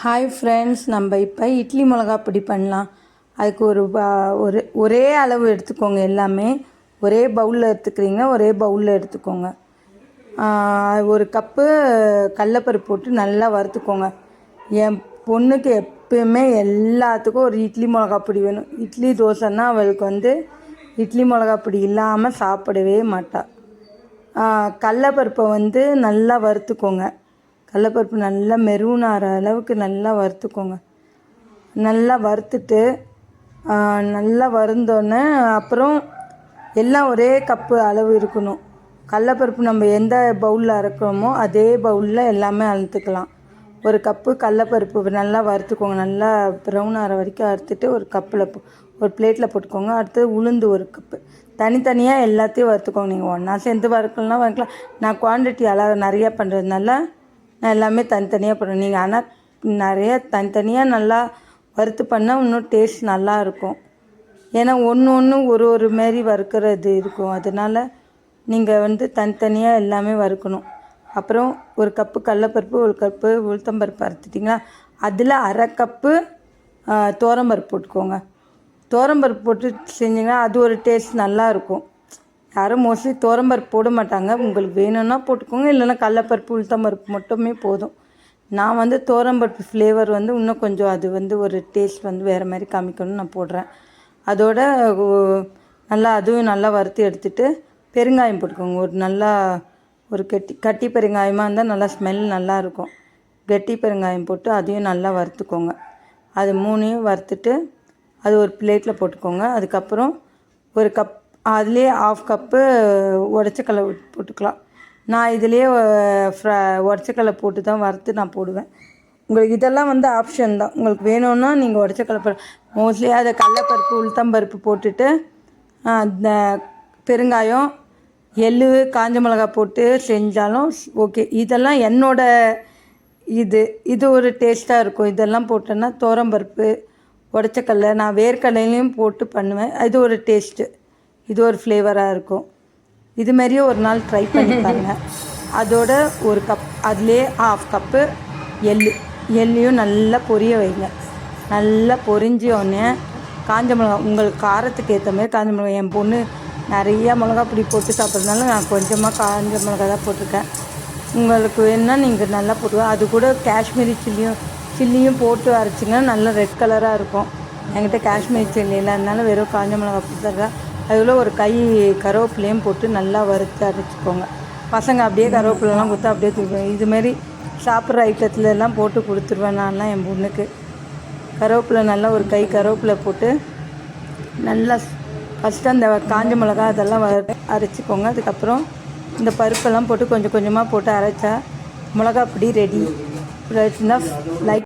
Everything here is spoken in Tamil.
ஹாய் ஃப்ரெண்ட்ஸ், நம்ம இப்போ இட்லி மிளகா பொடி பண்ணலாம். அதுக்கு ஒரே அளவு எடுத்துக்கோங்க. எல்லாமே ஒரே பவுலில் எடுத்துக்கிறீங்க, ஒரே பவுலில் எடுத்துக்கோங்க. ஒரு கப்பு கடலப்பருப்பு போட்டு நல்லா வறுத்துக்கோங்க. என் பொண்ணுக்கு எப்பயுமே எல்லாத்துக்கும் ஒரு இட்லி மிளகா பொடி வேணும். இட்லி தோசைன்னா அவளுக்கு இட்லி மிளகா பொடி இல்லாமல் சாப்பிடவே மாட்டாள். கடலப்பருப்பை நல்லா வறுத்துக்கோங்க. கடலப்பருப்பு நல்லா மெரூன் ஆகிற அளவுக்கு நல்லா வறுத்துக்கோங்க. நல்லா வறுத்துட்டு நல்லா வறுந்தோடனே அப்புறம் எல்லாம் ஒரே கப்பு அளவு இருக்கணும். கடலப்பருப்பு நம்ம எந்த பவுலில் அரைக்கிறோமோ அதே பவுலில் எல்லாமே அழுத்துக்கலாம். ஒரு கப்பு கடலப்பருப்பு நல்லா வறுத்துக்கோங்க. நல்லா ப்ரௌன் ஆகிற வரைக்கும் வறுத்துட்டு ஒரு கப்பில் ஒரு பிளேட்டில் போட்டுக்கோங்க. அடுத்து உளுந்து ஒரு கப்பு. தனித்தனியாக எல்லாத்தையும் வறுத்துக்கோங்க. நீங்கள் ஒன்றா சேர்ந்து வறுக்கலாம் வறுக்கலாம். நான் குவான்டிட்டி நிறையா பண்ணுறதுனால நான் எல்லாமே தனித்தனியாக பண்ணுவேன். நீங்கள் ஆனால் நிறைய தனித்தனியாக நல்லா வறுத்து பண்ணால் இன்னும் டேஸ்ட் நல்லாயிருக்கும். ஏன்னா ஒன்று ஒரு மாரி வறுக்கிறது இருக்கும். அதனால் நீங்கள் தனித்தனியாக எல்லாமே வறுக்கணும். அப்புறம் ஒரு கப்பு கடலப்பருப்பு, ஒரு கப்பு உளுத்தம்பருப்பு அரைச்சிட்டிங்களா, அதில் அரை கப்பு துவரம்பருப்பு போட்டுக்கோங்க. துவரம்பருப்பு போட்டு செஞ்சிங்கன்னா அது ஒரு டேஸ்ட் நல்லாயிருக்கும். யாரும் மோஸ்ட்லி துவரம்பருப்பு போட மாட்டாங்க. உங்களுக்கு வேணும்னா போட்டுக்கோங்க, இல்லைன்னா கடலப்பருப்பு உளுத்தம்பருப்பு மட்டுமே போதும். நான் துவரம்பருப்பு ஃப்ளேவர் இன்னும் கொஞ்சம் அது ஒரு டேஸ்ட் வேறு மாதிரி காமிக்கணும்னு நான் போடுறேன். அதோட நல்லா அதுவும் நல்லா வறுத்து எடுத்துகிட்டு பெருங்காயம் போட்டுக்கோங்க. ஒரு கட்டி பெருங்காயமாக இருந்தால் நல்லா ஸ்மெல் நல்லாயிருக்கும். கெட்டி பெருங்காயம் போட்டு அதையும் நல்லா வறுத்துக்கோங்க. அது மூணையும் வறுத்துட்டு அது ஒரு பிளேட்டில் போட்டுக்கோங்க. அதுக்கப்புறம் ஒரு கப் அதுலேயே 1/2 கப்பு உடச்சக்கடலை போட்டுக்கலாம். நான் இதுலேயே உடச்சக்கடலை போட்டு தான் வறுத்து நான் போடுவேன். உங்களுக்கு இதெல்லாம் ஆப்ஷன் தான். உங்களுக்கு வேணும்னா நீங்கள் உடச்சக்கடலை மோஸ்ட்லி அதை கடலப்பருப்பு உளுத்தம்பருப்பு போட்டுட்டு அந்த பெருங்காயம் எள்ளு காஞ்ச மிளகா போட்டு செஞ்சாலும் ஓகே. இதெல்லாம் என்னோட இது ஒரு டேஸ்ட்டாக இருக்கும். இதெல்லாம் போட்டேன்னா துவரம்பருப்பு உடச்சக்கடலை நான் வேர்க்கடலையும் போட்டு பண்ணுவேன். இது ஒரு டேஸ்ட்டு, இது ஒரு ஃப்ளேவராக இருக்கும். இதுமாரியே ஒரு நாள் ட்ரை பண்ணிப்பாங்க. அதோட ஒரு கப் அதுலேயே 1/2 கப்பு எள்ளையும் நல்லா பொரிய வைங்க. நல்லா பொரிஞ்சோடனே காஞ்ச மிளகா உங்களுக்கு காரத்துக்கு ஏற்ற மாதிரி காஞ்ச மிளகா. என் பொண்ணு நிறையா மிளகா பொடி போட்டு சாப்பிட்றதுனால நான் கொஞ்சமாக காஞ்ச மிளகா தான் போட்டிருக்கேன். உங்களுக்கு வேணுன்னா நீங்கள் நல்லா போட்டுக்கலாம். அது கூட காஷ்மீரி சில்லியும் போட்டு அரைச்சிங்கன்னா நல்லா ரெட் கலராக இருக்கும். என்கிட்ட காஷ்மீரி சில்லி இல்லாதனால வெறும் காஞ்ச மிளகா போட்டு தர்றேன். அதில் ஒரு கை கருவேப்பிலையும் போட்டு நல்லா வறுத்து அரைச்சிக்கோங்க. பசங்க அப்படியே கருவேப்பிலெலாம் கொடுத்தா அப்படியே தூக்குவேன். இதுமாரி சாப்பிட்ற ஐட்டத்தில் எல்லாம் போட்டு கொடுத்துருவேன் நான்லாம் என் பொண்ணுக்கு. கருவேப்பிலை நல்லா ஒரு கை கருவேப்பிலை போட்டு நல்லா ஃபஸ்ட்டு அந்த காஞ்ச மிளகா அதெல்லாம் அரைச்சிக்கோங்க. அதுக்கப்புறம் இந்த பருப்பெல்லாம் போட்டு கொஞ்சம் கொஞ்சமாக போட்டு அரைச்சா மிளகா பொடி ரெடி. லைக்